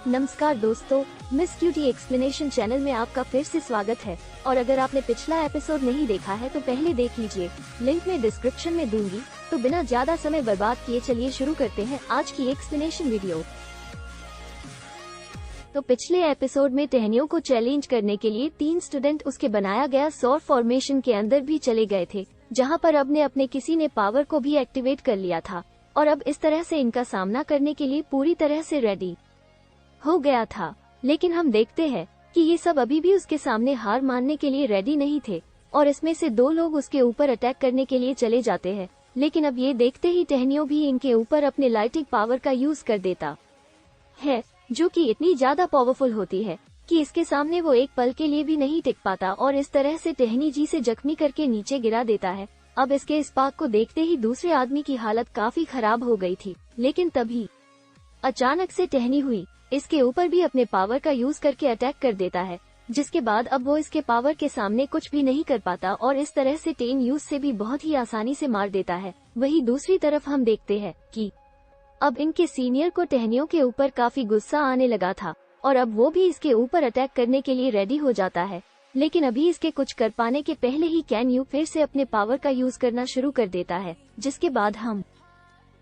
नमस्कार दोस्तों, miss cutie explanation channel में आपका फिर से स्वागत है। और अगर आपने पिछला एपिसोड नहीं देखा है तो पहले देख लीजिए, लिंक में डिस्क्रिप्शन में दूंगी। तो बिना ज्यादा समय बर्बाद किए चलिए शुरू करते हैं आज की एक्सप्लेनेशन वीडियो। तो पिछले एपिसोड में टहनियों को चैलेंज करने के लिए 3 स्टूडेंट उसके बनाया गया सौर फॉर्मेशन के अंदर भी चले गए थे, जहां पर अब ने अपने किसी ने पावर को भी एक्टिवेट कर लिया था और अब इस तरह से इनका सामना करने के लिए पूरी तरह से रेडी हो गया था। लेकिन हम देखते हैं कि ये सब अभी भी उसके सामने हार मानने के लिए रेडी नहीं थे और इसमें से 2 लोग उसके ऊपर अटैक करने के लिए चले जाते हैं। लेकिन अब ये देखते ही टहनियों भी इनके ऊपर अपने लाइटिंग पावर का यूज कर देता है, जो कि इतनी ज्यादा पावरफुल होती है कि इसके सामने वो एक पल के लिए भी नहीं टिक पाता और इस तरह से टहनी जी से जख्मी करके नीचे गिरा देता है। अब इसके इस पाक को देखते ही दूसरे आदमी की हालत काफी खराब हो गई थी, लेकिन तभी अचानक से टहनी हुई इसके ऊपर भी अपने पावर का यूज करके अटैक कर देता है, जिसके बाद अब वो इसके पावर के सामने कुछ भी नहीं कर पाता और इस तरह से टेन यूज से भी बहुत ही आसानी से मार देता है। वहीं दूसरी तरफ हम देखते हैं कि अब इनके सीनियर को टहनियों के ऊपर काफी गुस्सा आने लगा था और अब वो भी इसके ऊपर अटैक करने के लिए रेडी हो जाता है। लेकिन अभी इसके कुछ कर पाने के पहले ही कैन यू फिर से अपने पावर का यूज करना शुरू कर देता है, जिसके बाद हम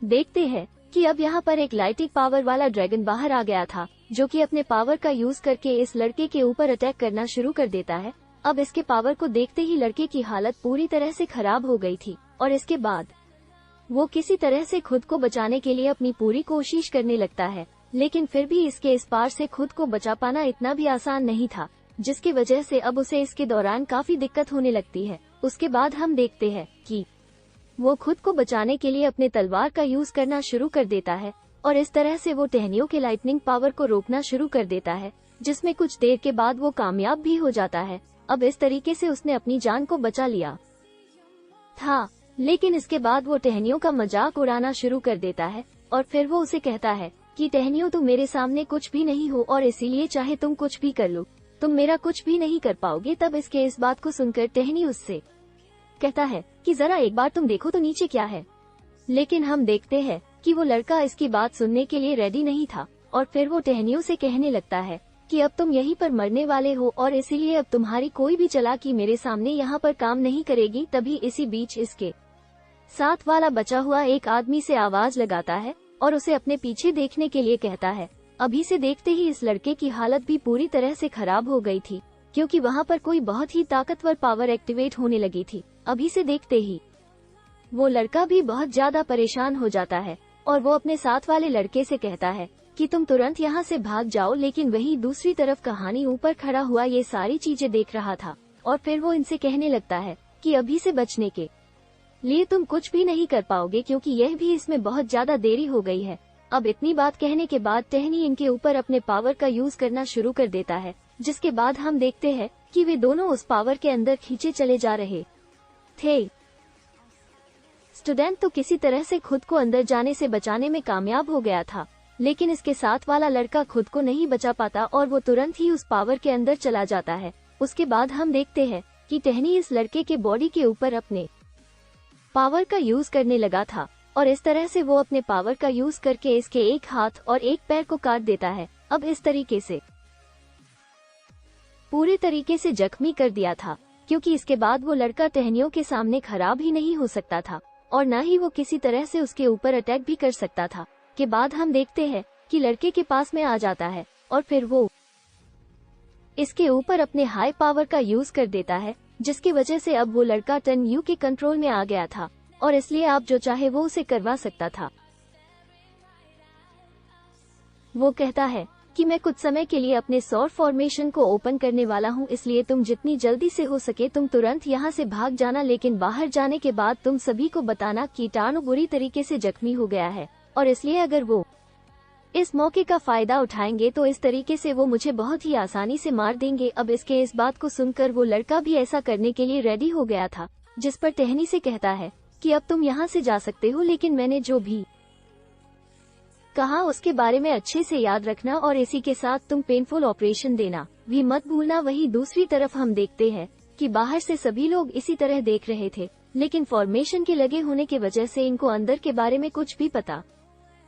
देखते हैं कि अब यहाँ पर एक लाइटिंग पावर वाला ड्रैगन बाहर आ गया था, जो कि अपने पावर का यूज करके इस लड़के के ऊपर अटैक करना शुरू कर देता है। अब इसके पावर को देखते ही लड़के की हालत पूरी तरह से खराब हो गई थी और इसके बाद वो किसी तरह से खुद को बचाने के लिए अपनी पूरी कोशिश करने लगता है, लेकिन फिर भी इसके इस पार से खुद को बचा पाना इतना भी आसान नहीं था, जिसकी वजह से अब उसे इसके दौरान काफी दिक्कत होने लगती है। उसके बाद हम देखते हैं कि वो खुद को बचाने के लिए अपने तलवार का यूज करना शुरू कर देता है और इस तरह से वो टहनियों के लाइटनिंग पावर को रोकना शुरू कर देता है, जिसमें कुछ देर के बाद वो कामयाब भी हो जाता है। अब इस तरीके से उसने अपनी जान को बचा लिया था, लेकिन इसके बाद वो टहनियों का मजाक उड़ाना शुरू कर देता है और फिर वो उसे कहता है कि टहनियों तुम मेरे सामने कुछ भी नहीं हो और इसीलिए चाहे तुम कुछ भी कर लो, तुम मेरा कुछ भी नहीं कर पाओगे। तब इसके इस बात को सुनकर टहनी उससे कहता है कि जरा एक बार तुम देखो तो नीचे क्या है। लेकिन हम देखते हैं कि वो लड़का इसकी बात सुनने के लिए रेडी नहीं था और फिर वो टहनियों से कहने लगता है कि अब तुम यहीं पर मरने वाले हो और इसीलिए अब तुम्हारी कोई भी चालाकी मेरे सामने यहाँ पर काम नहीं करेगी। तभी इसी बीच इसके साथ वाला बचा हुआ एक आदमी से आवाज लगाता है और उसे अपने पीछे देखने के लिए कहता है। अभी से देखते ही इस लड़के की हालत भी पूरी तरह से खराब हो गई थी, क्योंकि वहाँ पर कोई बहुत ही ताकतवर पावर एक्टिवेट होने लगी थी। अभी से देखते ही वो लड़का भी बहुत ज्यादा परेशान हो जाता है और वो अपने साथ वाले लड़के से कहता है कि तुम तुरंत यहाँ से भाग जाओ। लेकिन वहीं दूसरी तरफ कहानी ऊपर खड़ा हुआ ये सारी चीजें देख रहा था और फिर वो इनसे कहने लगता है कि अभी से बचने के लिए तुम कुछ भी नहीं कर पाओगे, क्योंकि यह भी इसमें बहुत ज्यादा देरी हो गई है। अब इतनी बात कहने के बाद टहनी इनके ऊपर अपने पावर का यूज करना शुरू कर देता है, जिसके बाद हम देखते हैं कि वे दोनों उस पावर के अंदर खींचे चले जा रहे थे। स्टूडेंट तो किसी तरह से खुद को अंदर जाने से बचाने में कामयाब हो गया था, लेकिन इसके साथ वाला लड़का खुद को नहीं बचा पाता और वो तुरंत ही उस पावर के अंदर चला जाता है। उसके बाद हम देखते हैं कि टहनी इस लड़के के बॉडी के ऊपर अपने पावर का यूज करने लगा था और इस तरह से वो अपने पावर का यूज करके इसके एक हाथ और एक पैर को काट देता है। अब इस तरीके से पूरी तरीके से जख्मी कर दिया था, क्योंकि इसके बाद वो लड़का टहनियों के सामने खराब ही नहीं हो सकता था और न ही वो किसी तरह से उसके ऊपर अटैक भी कर सकता था। के बाद हम देखते हैं कि लड़के के पास में आ जाता है और फिर वो इसके ऊपर अपने हाई पावर का यूज कर देता है, जिसकी वजह से अब वो लड़का टन यू के कंट्रोल में आ गया था और इसलिए आप जो चाहे वो उसे करवा सकता था। वो कहता है कि मैं कुछ समय के लिए अपने सौर फॉर्मेशन को ओपन करने वाला हूँ, इसलिए तुम जितनी जल्दी से हो सके तुम तुरंत यहाँ से भाग जाना। लेकिन बाहर जाने के बाद तुम सभी को बताना कि टानो बुरी तरीके से जख्मी हो गया है और इसलिए अगर वो इस मौके का फायदा उठाएंगे तो इस तरीके से वो मुझे बहुत ही आसानी से मार देंगे। अब इसके इस बात को सुनकर वो लड़का भी ऐसा करने के लिए रेडी हो गया था, जिस पर टहनी से कहता है कि अब तुम यहाँ से जा सकते हो, लेकिन मैंने जो भी कहा उसके बारे में अच्छे से याद रखना और इसी के साथ तुम पेनफुल ऑपरेशन देना भी मत भूलना। वहीं दूसरी तरफ हम देखते हैं कि बाहर से सभी लोग इसी तरह देख रहे थे, लेकिन फॉर्मेशन के लगे होने की वजह से इनको अंदर के बारे में कुछ भी पता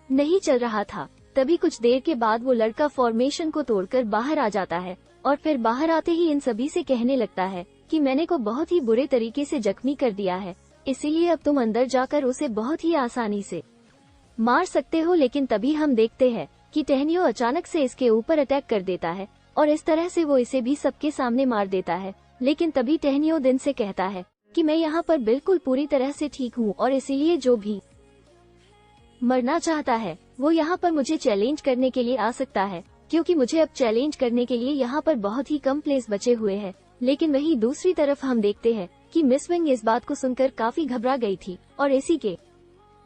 नहीं चल रहा था। तभी कुछ देर के बाद वो लड़का फॉर्मेशन को तोड़कर बाहर आ जाता है और फिर बाहर आते ही इन सभी से कहने लगता है कि मैंने को बहुत ही बुरे तरीके से जख्मी कर दिया है, इसीलिए अब तुम अंदर जाकर उसे बहुत ही आसानी से मार सकते हो। लेकिन तभी हम देखते हैं कि टहनियो अचानक से इसके ऊपर अटैक कर देता है और इस तरह से वो इसे भी सबके सामने मार देता है। लेकिन तभी टहनियो दिन से कहता है कि मैं यहाँ पर बिल्कुल पूरी तरह से ठीक हूँ और इसीलिए जो भी मरना चाहता है वो यहाँ पर मुझे चैलेंज करने के लिए आ सकता है, क्योंकि मुझे अब चैलेंज करने के लिए यहाँ पर बहुत ही कम प्लेस बचे हुए हैं। लेकिन वहीं दूसरी तरफ हम देखते हैं कि मिस विंग इस बात को सुनकर काफी घबरा गई थी और इसी के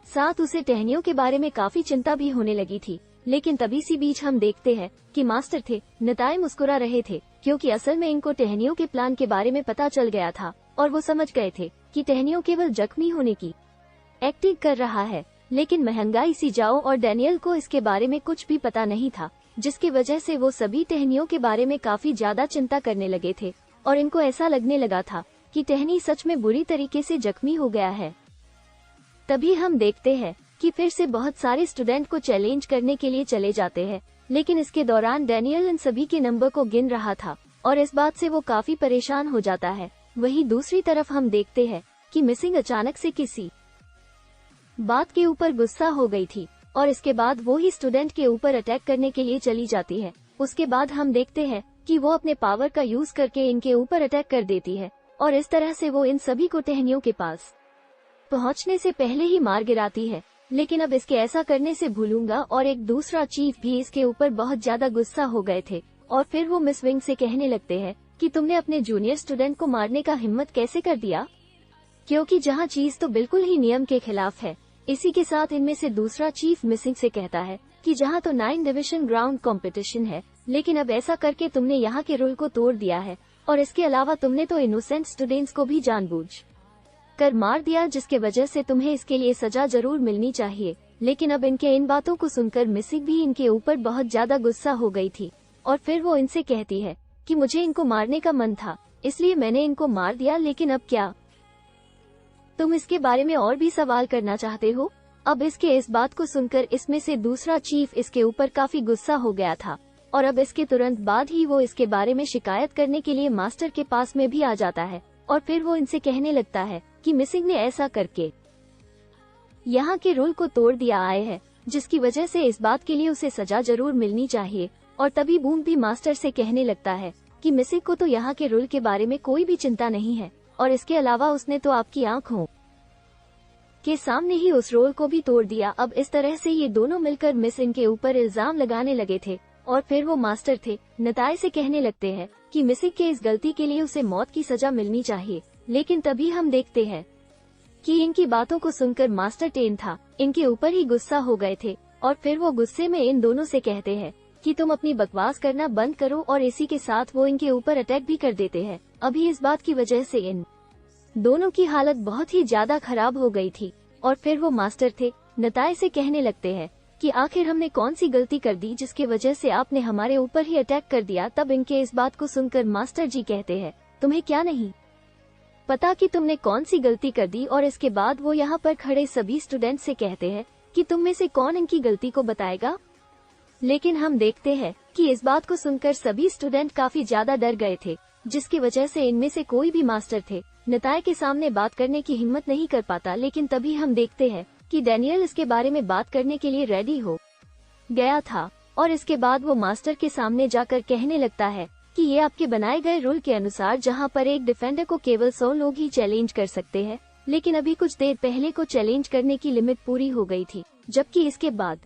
साथ उसे टहनियों के बारे में काफी चिंता भी होने लगी थी। लेकिन तभी सी बीच हम देखते हैं कि मास्टर थे नताए मुस्कुरा रहे थे, क्योंकि असल में इनको टहनियों के प्लान के बारे में पता चल गया था और वो समझ गए थे कि टहनियों केवल जख्मी होने की एक्टिंग कर रहा है। लेकिन महंगाई सी जाओ और डैनियल को इसके बारे में कुछ भी पता नहीं था, जिसकी वजह से वो सभी टहनियों के बारे में काफी ज्यादा चिंता करने लगे थे और इनको ऐसा लगने लगा था कि टहनी सच में बुरी तरीके से जख्मी हो गया है। तभी हम देखते हैं कि फिर से बहुत सारे स्टूडेंट को चैलेंज करने के लिए चले जाते हैं, लेकिन इसके दौरान डैनियल इन सभी के नंबर को गिन रहा था और इस बात से वो काफी परेशान हो जाता है। वहीं दूसरी तरफ हम देखते हैं कि मिसिंग अचानक से किसी बात के ऊपर गुस्सा हो गई थी और इसके बाद वो ही स्टूडेंट के ऊपर अटैक करने के लिए चली जाती है। उसके बाद हम देखते हैं कि वो अपने पावर का यूज करके इनके ऊपर अटैक कर देती है और इस तरह से वो इन सभी को टहनियों के पास पहुंचने से पहले ही मार गिराती है। लेकिन अब इसके ऐसा करने से भूलूंगा और एक दूसरा चीफ भी इसके ऊपर बहुत ज्यादा गुस्सा हो गए थे और फिर वो मिस विंग से कहने लगते हैं कि तुमने अपने जूनियर स्टूडेंट को मारने का हिम्मत कैसे कर दिया, क्योंकि जहाँ चीज तो बिल्कुल ही नियम के खिलाफ है। इसी के साथ इनमें से दूसरा चीफ मिसिंग से कहता है कि जहाँ तो 9 डिवीजन ग्राउंड कंपटीशन है, लेकिन अब ऐसा करके तुमने यहाँ के रूल को तोड़ दिया है और इसके अलावा तुमने तो इनोसेंट स्टूडेंट्स को भी जानबूझ कर मार दिया, जिसके वजह से तुम्हें इसके लिए सजा जरूर मिलनी चाहिए। लेकिन अब इनके इन बातों को सुनकर मिसिंग भी इनके ऊपर बहुत ज्यादा गुस्सा हो गई थी और फिर वो इनसे कहती है कि मुझे इनको मारने का मन था, इसलिए मैंने इनको मार दिया, लेकिन अब क्या तुम इसके बारे में और भी सवाल करना चाहते हो? अब इसके इस बात को सुनकर इसमें से दूसरा चीफ इसके ऊपर काफी गुस्सा हो गया था और अब इसके तुरंत बाद ही वो इसके बारे में शिकायत करने के लिए मास्टर के पास में भी आ जाता है और फिर वो इनसे कहने लगता है कि मिसिंग ने ऐसा करके यहाँ के रूल को तोड़ दिया आए है, जिसकी वजह से इस बात के लिए उसे सजा जरूर मिलनी चाहिए। और तभी बूम भी मास्टर से कहने लगता है कि मिसिंग को तो यहाँ के रूल के बारे में कोई भी चिंता नहीं है और इसके अलावा उसने तो आपकी आंखों के सामने ही उस रोल को भी तोड़ दिया। अब इस तरह से ये दोनों मिलकर मिसिंग के ऊपर इल्जाम लगाने लगे थे और फिर वो मास्टर थे नताए से कहने लगते हैं कि मिसिंग के इस गलती के लिए उसे मौत की सजा मिलनी चाहिए। लेकिन तभी हम देखते हैं कि इनकी बातों को सुनकर मास्टर टेन था इनके ऊपर ही गुस्सा हो गए थे और फिर वो गुस्से में इन दोनों से कहते हैं कि तुम अपनी बकवास करना बंद करो और इसी के साथ वो इनके ऊपर अटैक भी कर देते हैं। अभी इस बात की वजह से इन दोनों की हालत बहुत ही ज्यादा खराब हो गई थी और फिर वो मास्टर थे नताए से कहने लगते हैं कि आखिर हमने कौन सी गलती कर दी जिसकी वजह से आपने हमारे ऊपर ही अटैक कर दिया। तब इनके इस बात को सुनकर मास्टर जी कहते हैं तुम्हें क्या नहीं पता कि तुमने कौन सी गलती कर दी। और इसके बाद वो यहाँ पर खड़े सभी स्टूडेंट से कहते हैं कि तुम में से कौन इनकी गलती को बताएगा। लेकिन हम देखते हैं कि इस बात को सुनकर सभी स्टूडेंट काफी ज्यादा डर गए थे, जिसकी वजह से इनमें से कोई भी मास्टर थे नताए के सामने बात करने की हिम्मत नहीं कर पाता। लेकिन तभी हम देखते हैं कि डैनियल इसके बारे में बात करने के लिए रेडी हो गया था और इसके बाद वो मास्टर के सामने जाकर कहने लगता है कि ये आपके बनाए गए रूल के अनुसार जहां पर एक डिफेंडर को केवल 100 लोग ही चैलेंज कर सकते हैं, लेकिन अभी कुछ देर पहले को चैलेंज करने की लिमिट पूरी हो गई थी, जबकि इसके बाद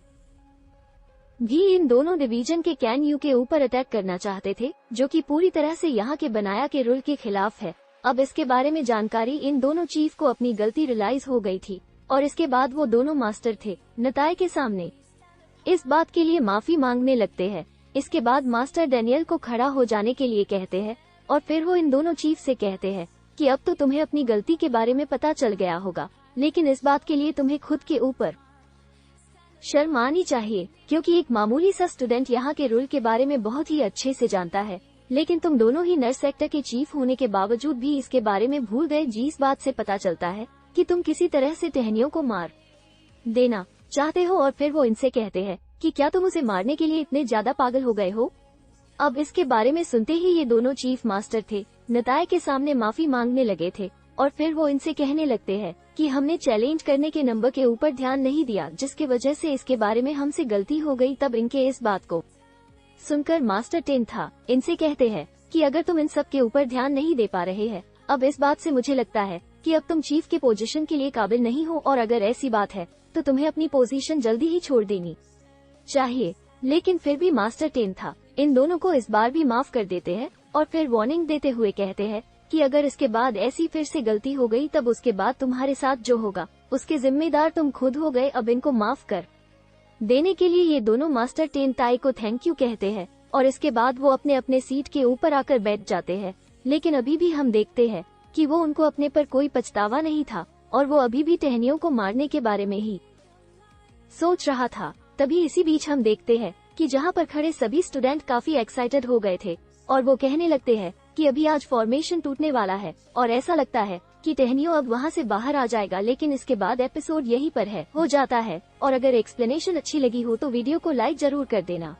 भी इन दोनों डिवीजन के कैन यू के ऊपर अटैक करना चाहते थे, जो कि पूरी तरह से यहाँ के बनाया के रूल के खिलाफ है। अब इसके बारे में जानकारी इन दोनों चीफ को अपनी गलती रियलाइज हो गई थी और इसके बाद वो दोनों मास्टर थे नताए के सामने इस बात के लिए माफी मांगने लगते हैं। इसके बाद मास्टर डैनियल को खड़ा हो जाने के लिए कहते हैं और फिर वो इन दोनों चीफ से कहते हैं कि अब तो तुम्हें अपनी गलती के बारे में पता चल गया होगा, लेकिन इस बात के लिए तुम्हें खुद के ऊपर शर्म आनी चाहिए, क्योंकि एक मामूली सा स्टूडेंट यहाँ के रूल के बारे में बहुत ही अच्छे से जानता है, लेकिन तुम दोनों ही नर्स सेक्टर के चीफ होने के बावजूद भी इसके बारे में भूल गए। जिस बात से पता चलता है कि तुम किसी तरह से टहनियों को मार देना चाहते हो। और फिर वो इनसे कहते हैं कि क्या तुम उसे मारने के लिए इतने ज्यादा पागल हो गए हो। अब इसके बारे में सुनते ही ये दोनों चीफ मास्टर थे नताए के सामने माफी मांगने लगे थे और फिर वो इनसे कहने लगते हैं कि हमने चैलेंज करने के नंबर के ऊपर ध्यान नहीं दिया, जिसकी वजह से इसके बारे में हमसे गलती हो गई। तब इनके इस बात को सुनकर मास्टर 10 था इनसे कहते हैं कि अगर तुम इन सब के ऊपर ध्यान नहीं दे पा रहे हैं, अब इस बात से मुझे लगता है कि अब तुम चीफ के पोजीशन के लिए काबिल नहीं हो, और अगर ऐसी बात है तो तुम्हें अपनी पोजीशन जल्दी ही छोड़ देनी चाहिए। लेकिन फिर भी मास्टर 10 था इन दोनों को इस बार भी माफ कर देते हैं और फिर वार्निंग देते हुए कहते हैं कि अगर इसके बाद ऐसी फिर से गलती हो गई तब उसके बाद तुम्हारे साथ जो होगा उसके जिम्मेदार तुम खुद हो गए। अब इनको माफ कर देने के लिए ये दोनों मास्टर 10 ताई को थैंक यू कहते हैं और इसके बाद वो अपने अपने सीट के ऊपर आकर बैठ जाते हैं। लेकिन अभी भी हम देखते हैं कि वो उनको अपने पर कोई पछतावा नहीं था और वो अभी भी टहनियों को मारने के बारे में ही सोच रहा था। तभी इसी बीच हम देखते हैं कि जहाँ पर खड़े सभी स्टूडेंट काफी एक्साइटेड हो गए थे और वो कहने लगते हैं कि अभी आज फॉर्मेशन टूटने वाला है और ऐसा लगता है कि टहनियों अब वहाँ से बाहर आ जाएगा। लेकिन इसके बाद एपिसोड यहीं पर हो जाता है। और अगर एक्सप्लेनेशन अच्छी लगी हो तो वीडियो को लाइक जरूर कर देना।